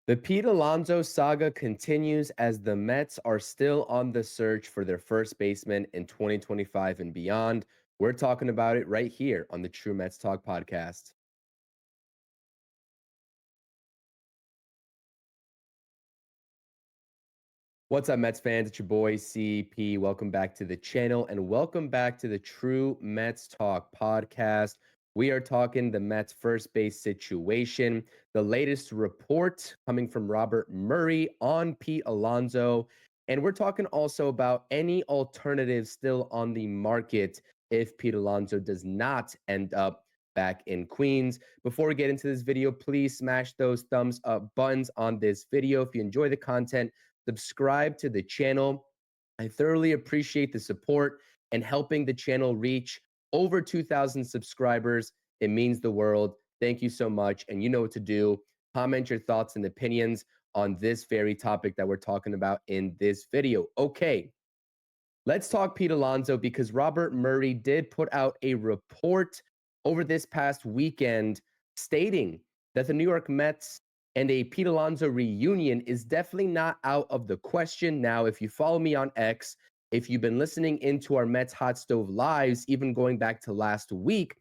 The Pete Alonso saga continues as the Mets are still on the search for their first baseman in 2025 and beyond. We're talking about it right here on the True Mets Talk podcast. What's up, Mets fans? It's your boy CP. Welcome back to the channel and welcome back to the True Mets Talk podcast. We are talking the Mets first base situation, the latest report coming from Robert Murray on Pete Alonso. And we're talking also about any alternatives still on the market if Pete Alonso does not end up back in Queens. Before we get into this video, please smash those thumbs up buttons on this video. If you enjoy the content, subscribe to the channel. I thoroughly appreciate the support and helping the channel reach over 2,000 subscribers. It means the world. Thank you so much. And you know what to do. Comment your thoughts and opinions on this very topic that we're talking about in this video. Okay, let's talk Pete Alonso because Robert Murray did put out a report over this past weekend stating that the New York Mets and a Pete Alonso reunion is definitely not out of the question. Now, if you follow me on X, if you've been listening into our Mets Hot Stove Lives, even going back to last week,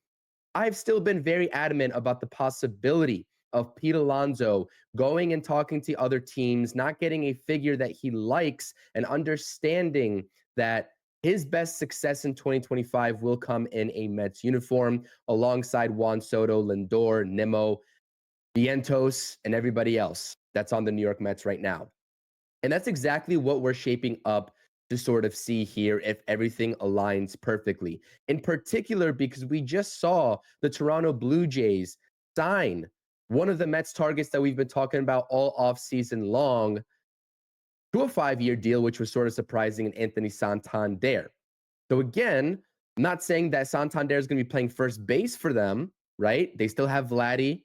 I've still been very adamant about the possibility of Pete Alonso going and talking to other teams, not getting a figure that he likes, and understanding that his best success in 2025 will come in a Mets uniform alongside Juan Soto, Lindor, Nimmo, Vientos, and everybody else that's on the New York Mets right now. And that's exactly what we're shaping up to sort of see here if everything aligns perfectly. In particular, because we just saw the Toronto Blue Jays sign one of the Mets targets that we've been talking about all offseason long to a 5-year deal, which was sort of surprising, in Anthony Santander. So again, I'm not saying that Santander is going to be playing first base for them, right? They still have Vladdy.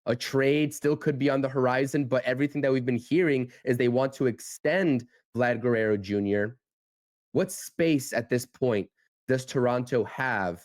A trade still could be on the horizon, but everything that we've been hearing is they want to extend Vlad Guerrero Jr. What space at this point does Toronto have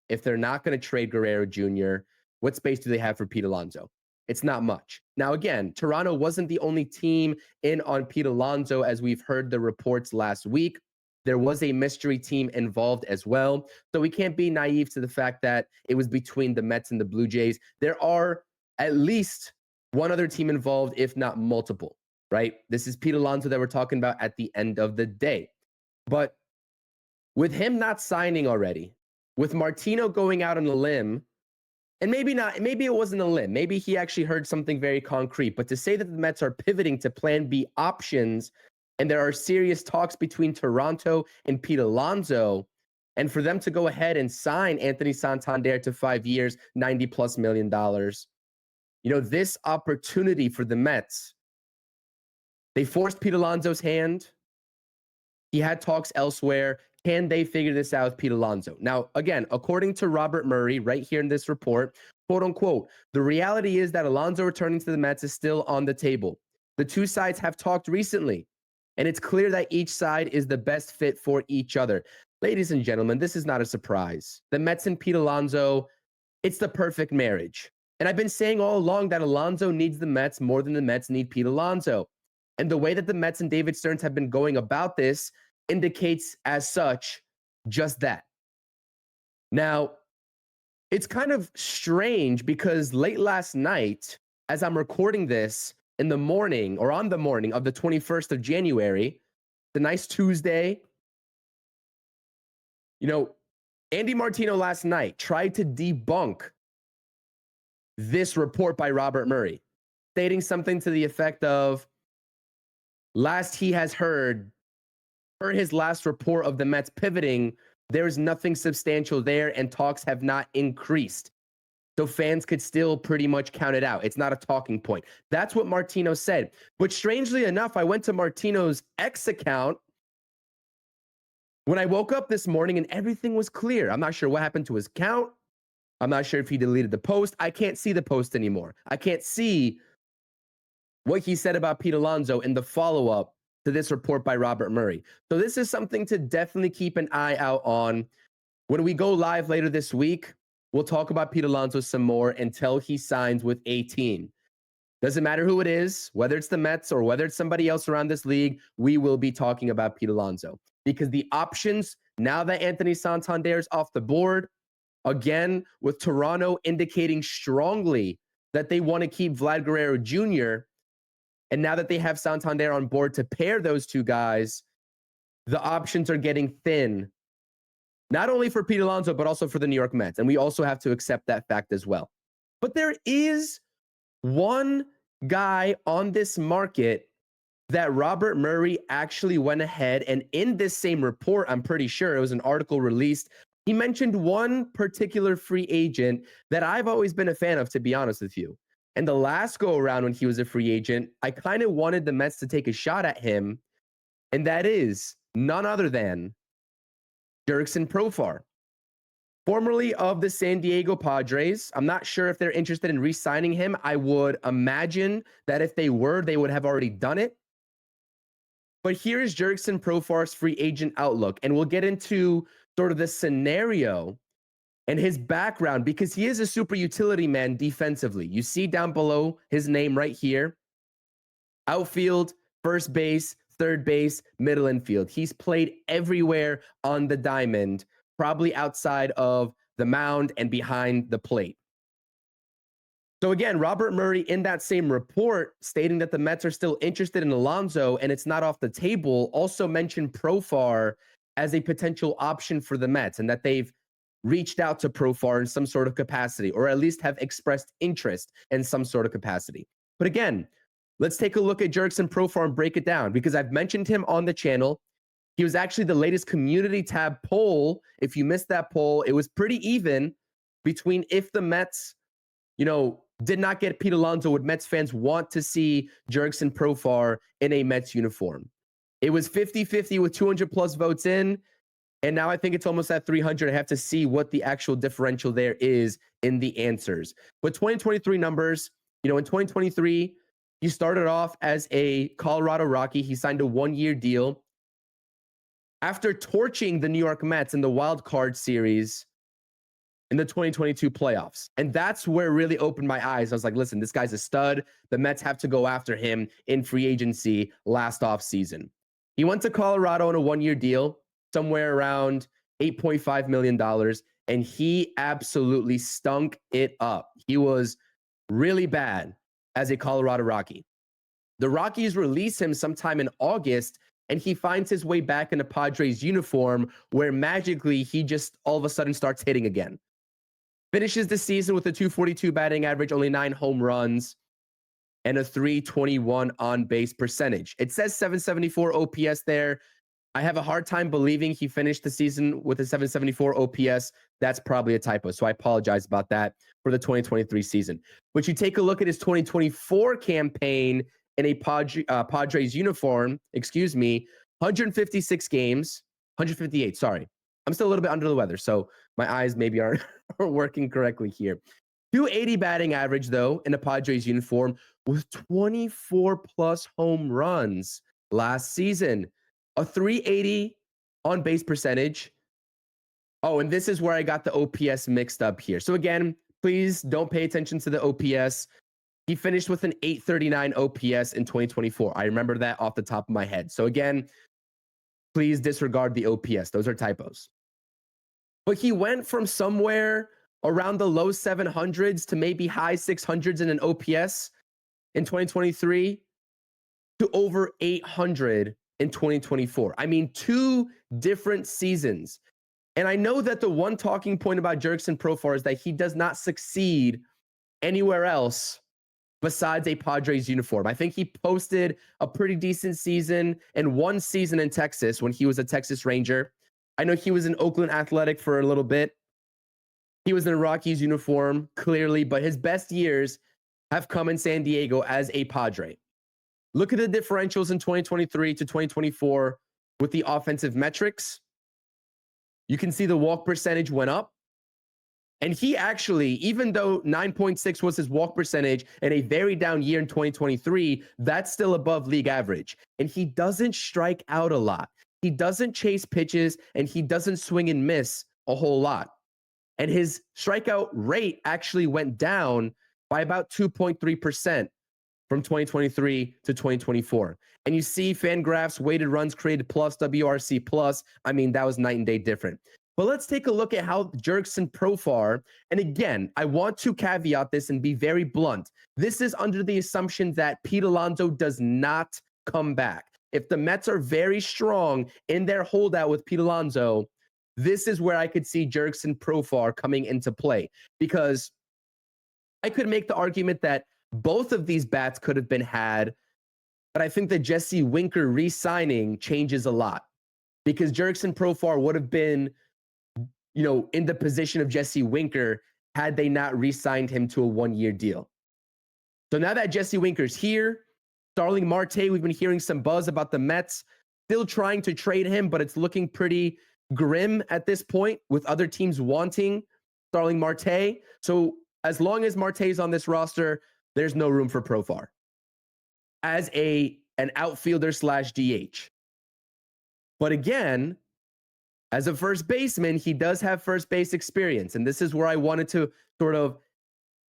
if they're not going to trade Guerrero Jr.? What space do they have for Pete Alonso? It's not much. Now, again, Toronto wasn't the only team in on Pete Alonso, as we've heard the reports last week. There was a mystery team involved as well. So we can't be naive to the fact that it was between the Mets and the Blue Jays. There are at least one other team involved, if not multiple, right? This is Pete Alonso that we're talking about at the end of the day. But with him not signing already, with Martino going out on a limb, and maybe not, maybe it wasn't a limb, maybe he actually heard something very concrete, but to say that the Mets are pivoting to plan B options and there are serious talks between Toronto and Pete Alonso, and for them to go ahead and sign Anthony Santander to 5 years, $90+ million, this opportunity for the Mets, they forced Pete Alonso's hand. He had talks elsewhere. Can they figure this out with Pete Alonso? Now, again, according to Robert Murray, right here in this report, quote unquote, the reality is that Alonso returning to the Mets is still on the table. The two sides have talked recently, and it's clear that each side is the best fit for each other. Ladies and gentlemen, this is not a surprise. The Mets and Pete Alonso, it's the perfect marriage. And I've been saying all along that Alonso needs the Mets more than the Mets need Pete Alonso. And the way that the Mets and David Stearns have been going about this indicates as such just that. Now, it's kind of strange because late last night, as I'm recording this in the morning or on the morning of the 21st of January, the nice Tuesday, Andy Martino last night tried to debunk this report by Robert Murray, stating something to the effect of, last he has heard, per his last report of the Mets pivoting, there is nothing substantial there and talks have not increased. So fans could still pretty much count it out. It's not a talking point. That's what Martino said. But strangely enough, I went to Martino's X account when I woke up this morning and everything was clear. I'm not sure what happened to his account. I'm not sure if he deleted the post. I can't see the post anymore. I can't see what he said about Pete Alonso in the follow-up to this report by Robert Murray. So this is something to definitely keep an eye out on. When we go live later this week, we'll talk about Pete Alonso some more until he signs with a team. Doesn't matter who it is, whether it's the Mets or whether it's somebody else around this league, we will be talking about Pete Alonso because the options, now that Anthony Santander is off the board, again, with Toronto indicating strongly that they want to keep Vlad Guerrero Jr., and now that they have Santander on board to pair those two guys, the options are getting thin, not only for Pete Alonso, but also for the New York Mets. And we also have to accept that fact as well. But there is one guy on this market that Robert Murray actually went ahead and in this same report, I'm pretty sure it was an article released, he mentioned one particular free agent that I've always been a fan of, to be honest with you. And the last go around when he was a free agent, I kind of wanted the Mets to take a shot at him. And that is none other than Jurickson Profar, formerly of the San Diego Padres. I'm not sure if they're interested in re-signing him. I would imagine that if they were, they would have already done it. But here's Jurickson Profar's free agent outlook, and we'll get into sort of the scenario and his background because he is a super utility man defensively. You see down below his name right here, outfield, first base, third base, middle infield. He's played everywhere on the diamond, probably outside of the mound and behind the plate. So again, Robert Murray in that same report stating that the Mets are still interested in Alonso and it's not off the table, also mentioned Profar as a potential option for the Mets and that they've reached out to Profar in some sort of capacity, or at least have expressed interest in some sort of capacity. But again, let's take a look at Jurickson Profar and break it down because I've mentioned him on the channel. He was actually the latest community tab poll. If you missed that poll, it was pretty even between if the Mets, did not get Pete Alonso, would Mets fans want to see Jurickson Profar in a Mets uniform? It was 50-50 with 200 plus votes in. And now I think it's almost at 300. I have to see what the actual differential there is in the answers. But 2023 numbers, in 2023, he started off as a Colorado Rocky. He signed a 1-year deal. After torching the New York Mets in the wild card series in the 2022 playoffs. And that's where it really opened my eyes. I was like, listen, this guy's a stud. The Mets have to go after him in free agency last offseason. He went to Colorado on a 1-year deal, somewhere around $8.5 million, and he absolutely stunk it up. He was really bad as a Colorado Rocky. The Rockies release him sometime in August, and he finds his way back in a Padres uniform where magically he just all of a sudden starts hitting again. Finishes the season with a 242 batting average, only 9 home runs, and a 321 on-base percentage. It says 774 OPS there. I have a hard time believing he finished the season with a 774 OPS. That's probably a typo, so I apologize about that for the 2023 season. But you take a look at his 2024 campaign in a Padres uniform, 156 games, 158, sorry. I'm still a little bit under the weather, so my eyes maybe aren't working correctly here. 280 batting average, though, in a Padres uniform with 24 plus home runs last season. A 380 on base percentage. Oh, and this is where I got the OPS mixed up here. So again, please don't pay attention to the OPS. He finished with an 839 OPS in 2024. I remember that off the top of my head. So again, please disregard the OPS. Those are typos. But he went from somewhere around the low 700s to maybe high 600s in an OPS in 2023 to over 800 in 2024. I mean, 2 different seasons. And I know that the one talking point about Jurickson Profar is that he does not succeed anywhere else besides a Padres uniform. I think he posted a pretty decent season and 1 season in Texas when he was a Texas Ranger. I know he was in Oakland Athletic for a little bit. He was in a Rockies uniform, clearly, but his best years have come in San Diego as a Padre. Look at the differentials in 2023 to 2024 with the offensive metrics. You can see the walk percentage went up. And he actually, even though 9.6 was his walk percentage and a very down year in 2023, that's still above league average. And he doesn't strike out a lot. He doesn't chase pitches, and he doesn't swing and miss a whole lot. And his strikeout rate actually went down by about 2.3%. from 2023 to 2024. And you see Fangraphs weighted runs created plus, WRC plus. I mean, that was night and day different. But let's take a look at how Jurickson Profar, and again, I want to caveat this and be very blunt. This is under the assumption that Pete Alonso does not come back. If the Mets are very strong in their holdout with Pete Alonso, this is where I could see Jurickson Profar coming into play, because I could make the argument that both of these bats could have been had, but I think that Jesse Winker re-signing changes a lot, because Jurickson Profar would have been, in the position of Jesse Winker had they not re-signed him to a one-year deal. So now that Jesse Winker's here, Starling Marte, we've been hearing some buzz about the Mets still trying to trade him, but it's looking pretty grim at this point with other teams wanting Starling Marte. So as long as Marte's on this roster, there's no room for Profar as an outfielder / DH. But again, as a first baseman, he does have first base experience. And this is where I wanted to sort of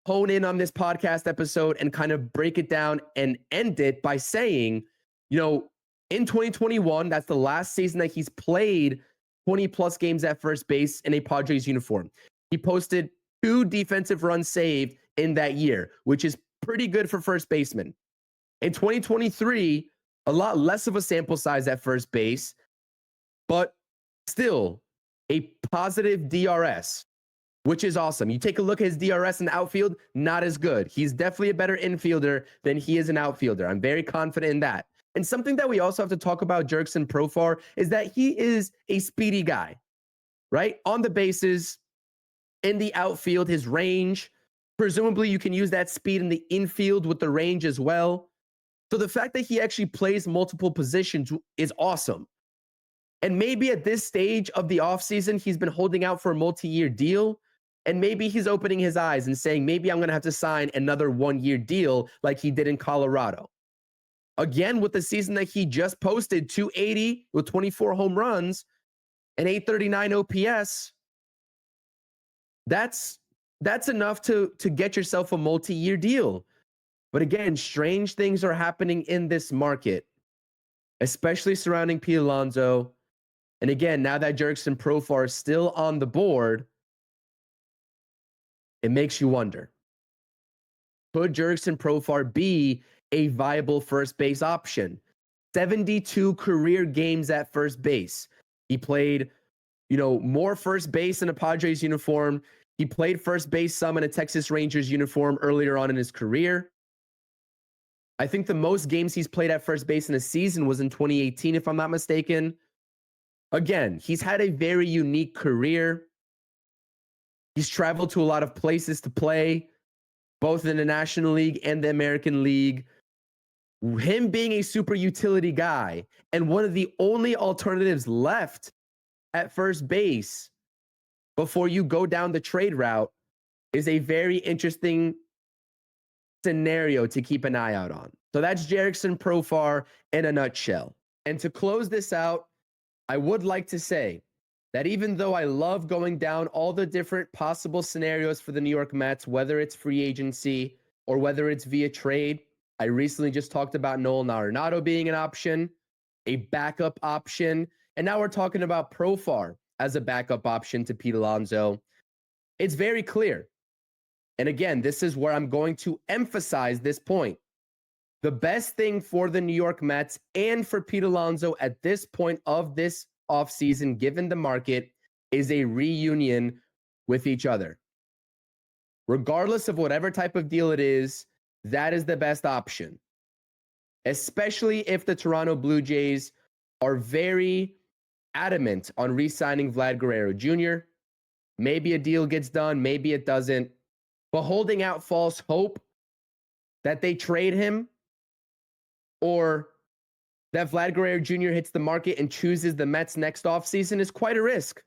hone in on this podcast episode and kind of break it down and end it by saying, in 2021, that's the last season that he's played 20 plus games at first base in a Padres uniform. He posted 2 defensive runs saved in that year, which is pretty good for first baseman. In 2023, a lot less of a sample size at first base, but still a positive DRS, which is awesome. You take a look at his DRS in the outfield, not as good. He's definitely a better infielder than he is an outfielder. I'm very confident in that. And something that we also have to talk about Jurickson Profar is that he is a speedy guy, right? On the bases, in the outfield, his range, presumably you can use that speed in the infield with the range as well. So the fact that he actually plays multiple positions is awesome. And maybe at this stage of the offseason, he's been holding out for a multi-year deal. And maybe he's opening his eyes and saying, maybe I'm going to have to sign another one-year deal like he did in Colorado. Again, with the season that he just posted, 280 with 24 home runs and 839 OPS, that's enough to get yourself a multi-year deal. But again, strange things are happening in this market, especially surrounding Pete Alonso. And again, now that Jurickson Profar is still on the board, it makes you wonder, could Jurickson Profar be a viable first base option? 72 career games at first base. He played, more first base in a Padres uniform. He played first base some in a Texas Rangers uniform earlier on in his career. I think the most games he's played at first base in a season was in 2018, if I'm not mistaken. Again, he's had a very unique career. He's traveled to a lot of places to play, both in the National League and the American League. Him being a super utility guy and one of the only alternatives left at first base before you go down the trade route is a very interesting scenario to keep an eye out on. So that's Jurickson Profar in a nutshell. And to close this out, I would like to say that even though I love going down all the different possible scenarios for the New York Mets, whether it's free agency or whether it's via trade, I recently just talked about Nolan Arenado being an option, a backup option, and now we're talking about Profar as a backup option to Pete Alonso. It's very clear. And again, this is where I'm going to emphasize this point. The best thing for the New York Mets and for Pete Alonso at this point of this offseason, given the market, is a reunion with each other. Regardless of whatever type of deal it is, that is the best option. Especially if the Toronto Blue Jays are very adamant on re-signing Vlad Guerrero Jr. Maybe a deal gets done, maybe it doesn't. But holding out false hope that they trade him or that Vlad Guerrero Jr. hits the market and chooses the Mets next offseason is quite a risk.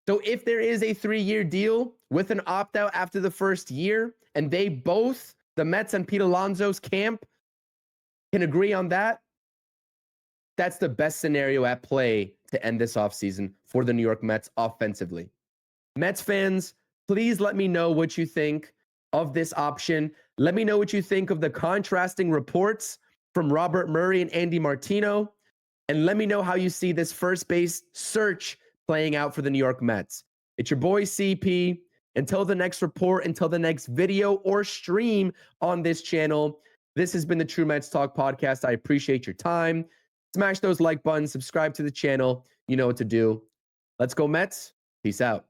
So if there is a 3-year deal with an opt-out after the first year, and they both, the Mets and Pete Alonso's camp, can agree on that, that's the best scenario at play to end this offseason for the New York Mets offensively. Mets fans, please let me know what you think. of this option. Let me know what you think of the contrasting reports from Robert Murray and Andy Martino. And let me know how you see this first base search playing out for the New York Mets. It's your boy CP. Until the next report, until the next video or stream on this channel, this has been the True Mets Talk podcast. I appreciate your time. Smash those like buttons, subscribe to the channel. You know what to do. Let's go, Mets. Peace out.